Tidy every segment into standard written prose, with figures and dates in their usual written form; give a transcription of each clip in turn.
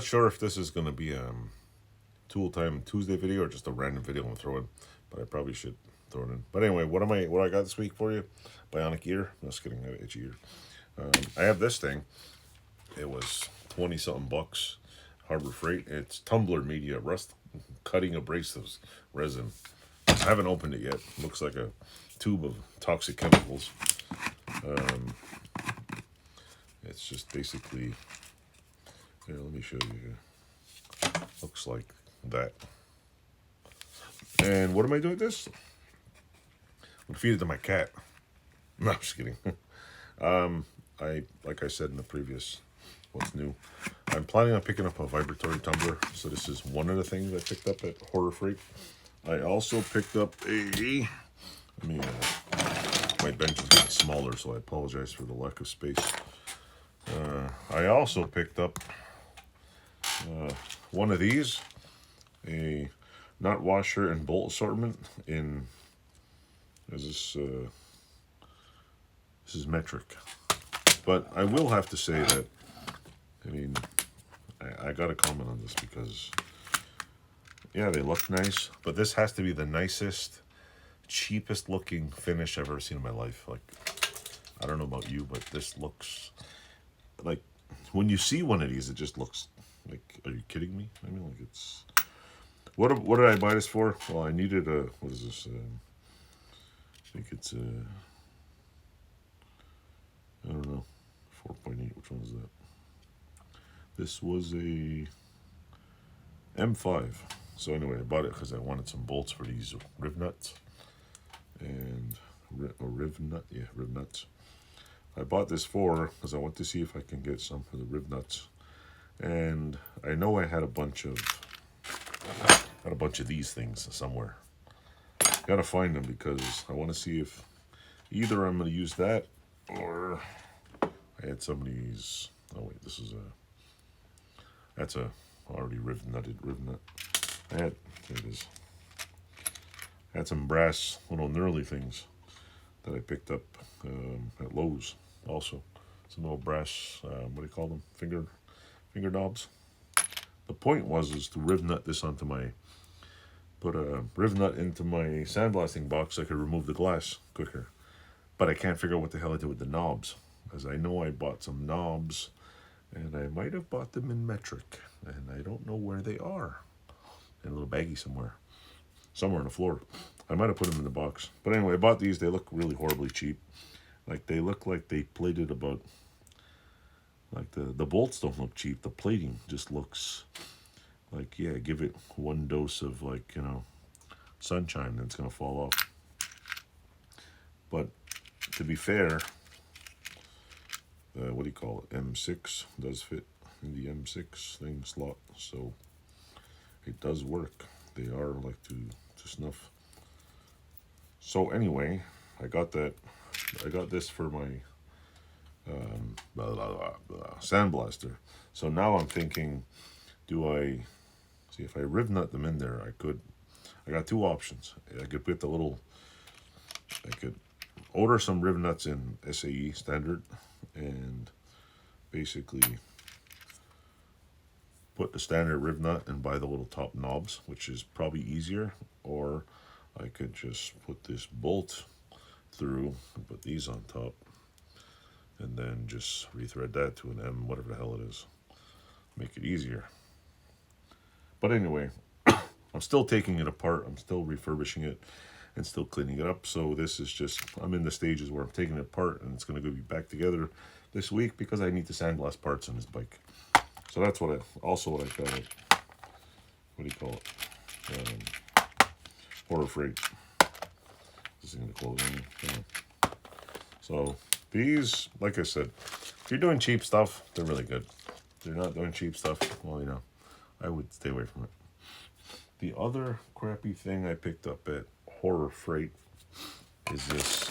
sure if this is going to be Tool Time Tuesday video or just a random video I'm going to throw in, but I probably should throw it in. But anyway, what I got this week for you? Bionic ear. No, just kidding. I have an itchy ear. I have this thing. It was 20 something bucks. Harbor Freight. It's Tumbler Media Rust Cutting Abrasives Resin. I haven't opened it yet. Looks like a tube of toxic chemicals. It's just basically, here, let me show you. Looks like that. And what am I doing with this? I'm gonna feed it to my cat. No, I'm just kidding. Like I said in the previous what's new, I'm planning on picking up a vibratory tumbler. So this is one of the things I picked up at Harbor Freight. I also picked up a, my bench is getting smaller, so I apologize for the lack of space. I also picked up one of these, a nut washer and bolt assortment in, this is metric. But I will have to say that, I got to comment on this because, yeah, they look nice, but this has to be the nicest, cheapest looking finish I've ever seen in my life. Like, I don't know about you, but this looks like, when you see one of these, it just looks like, are you kidding me? Like it's, what did I buy this for? Well, I needed a, what is this? I think it's a, I don't know, 4.8, which one is that? This was a M5. So anyway, I bought it because I wanted some bolts for these riv nuts. And, riv nuts. I bought this because I want to see if I can get some for the riv nuts. And I know I had a bunch of these things somewhere. Gotta find them because I want to see if either I'm going to use that or I had some of these. Oh wait, this is that's a already riv nut. There it is. I had some brass little knurly things that I picked up at Lowe's also. Some little brass, what do you call them? Finger knobs. The point is to riv nut this onto put a riv nut into my sandblasting box so I could remove the glass quicker. But I can't figure out what the hell I did with the knobs, because I know I bought some knobs and I might have bought them in metric and I don't know where they are. In a little baggie somewhere on the floor. I might have put them in the box. But anyway, I bought these. They look really horribly cheap. Like, they look like they plated about, like the bolts don't look cheap. The plating just looks like, yeah, give it one dose of, like, sunshine and it's going to fall off. But to be fair, what do you call it? M6 does fit in the M6 thing slot. So it does work. They are like to snuff. So anyway, I got this for my sandblaster. So now I'm thinking, see if I riv nut them in there, I got two options. I could order some riv nuts in SAE standard and basically put the standard riv nut and buy the little top knobs, which is probably easier. Or I could just put this bolt through and put these on top and then just rethread that to an M, whatever the hell it is. Make it easier. But anyway, I'm still taking it apart. I'm still refurbishing it and still cleaning it up. So this is just, I'm in the stages where I'm taking it apart and it's going to be back together this week because I need to sandblast parts on this bike. So that's what I got. What do you call it? Harbor Freight. This is going to close on me. Yeah. So these, like I said, if you're doing cheap stuff, they're really good. If you're not doing cheap stuff, well, I would stay away from it. The other crappy thing I picked up at Harbor Freight is this.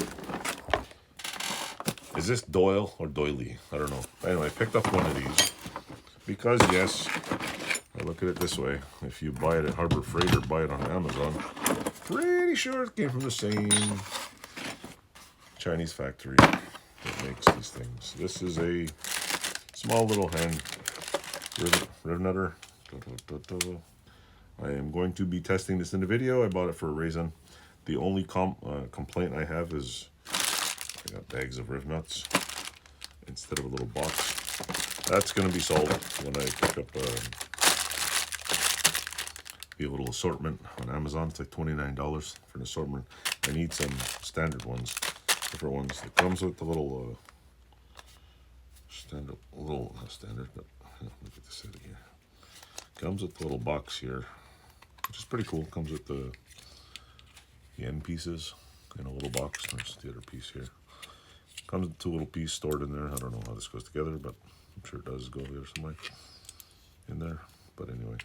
Is this Doyle or Doily? I don't know. Anyway, I picked up one of these because, yes, I look at it this way. If you buy it at Harbor Freight or buy it on Amazon, pretty sure it came from the same Chinese factory that makes these things. This is a small little hand Revnutter. I am going to be testing this in the video. I bought it for a reason. The only complaint I have is I got bags of Riv nuts instead of a little box. That's going to be solved when I pick up the little assortment on Amazon. It's like $29 for an assortment. I need some standard ones, different ones. It comes with the little not standard, but look at this here. Comes with the little box here, which is pretty cool. Comes with the end pieces in a little box. There's the other piece here. Comes with two little pieces stored in there. I don't know how this goes together, but I'm sure it does go there somewhere in there. But anyway,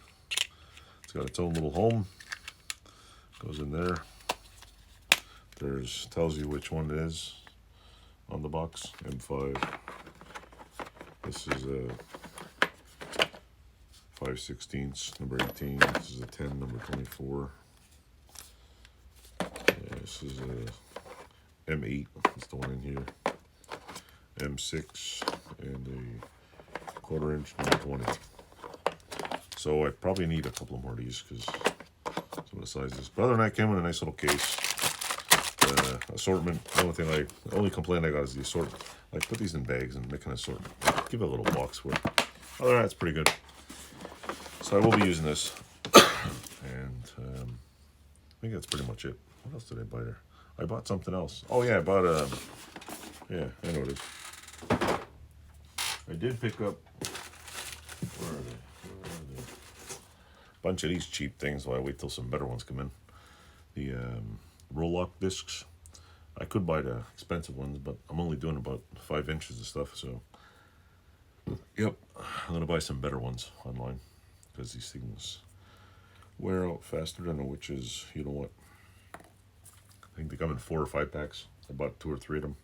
it's got its own little home. Goes in there. Tells you which one it is on the box. M5. This is a 5/16, number 18. This is a 10, number 24. This is a M8. That's the one in here. M6 and a 1/4 inch, number 20. So I probably need a couple more of these because some of the sizes. But other than that, came in a nice little case. Assortment. The only complaint I got is the assortment. Like, put these in bags and make an assortment. Give it a little box for it. Other than that, it's pretty good. So I will be using this. And I think that's pretty much it. What else did I buy there? I bought something else. Oh yeah, I bought yeah, I know it is. I did pick up, where are they? Bunch of these cheap things while I wait till some better ones come in. The roll-lock discs. I could buy the expensive ones, but I'm only doing about 5 inches of stuff, so yep, I'm gonna buy some better ones online because these things wear out faster than the witches. You know what? I think they come in 4 or 5 packs. I bought 2 or 3 of them.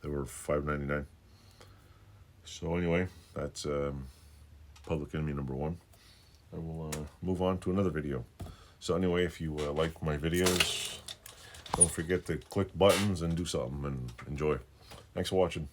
They were $5.99. So anyway, that's Public Enemy number 1. I will move on to another video. So anyway, if you like my videos, don't forget to click buttons and do something and enjoy. Thanks for watching.